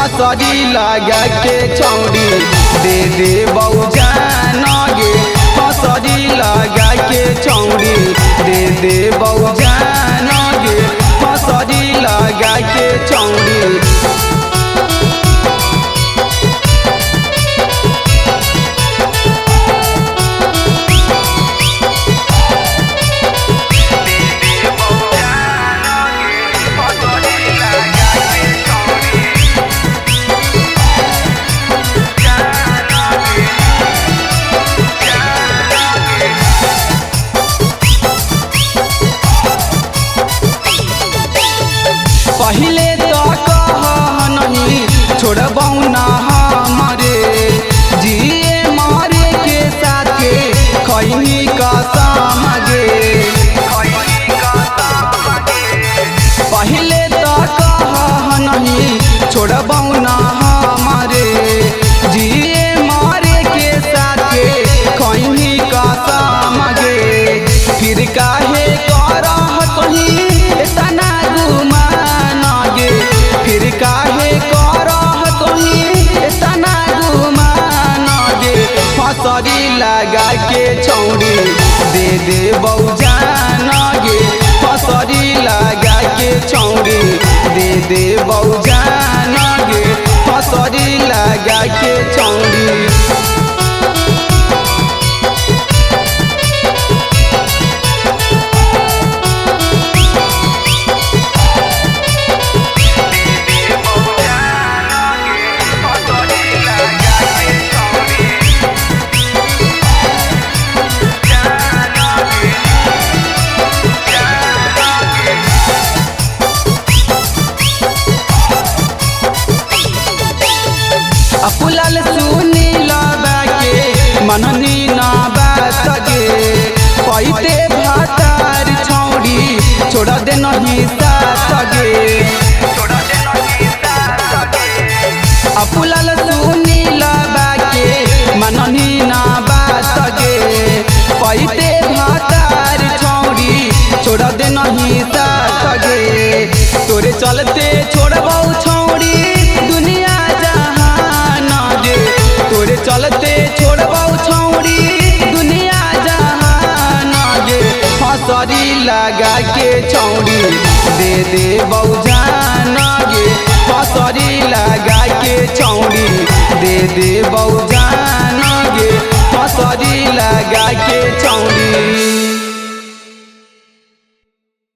फसरी लगा के छौड़ी दे दे बौजान गे। फसरी लगा के छौड़ी दे दे बौजान गे। फसरी लगा के छौड़ी पहले तो कह नहीं छोड़बौ ना हमारे जिए मारे के साथे खैनी कसम गे। पहले तो कह नहीं छोड़बौ ना हमारे जिए मारे के साथे खैनी कसम गे। फिर काहे करह कहीं इतना गुमान गे। फिर काहे करह कहीं इतना गुमान गे। फसरी लगा के छौड़ी दे दे बौजान गे। फसरी लगा के छौड़ी दे दे बौजान गे। फसरी लगा के छौड़ी अपुलाल सुनी लबा के मननी ना बात गे। पैते भातार छौड़ी छोड़ दे नहीं साथ गे। अपुलाल सुनी लबा के मननी ना बात गे। पैते भातार छौड़ी छोड़ दे नहीं साथ गे। तोरे चलते छोड़बौ छौड़ी दुनिया तोरे चलते छोड़बौ छौड़ी दुनिया जहान गे। फसरी लगा के छौड़ी दे दे बौजान गे। फसरी लगा के छौड़ी दे दे बौजान गे। फसरी लगा के छौड़ी।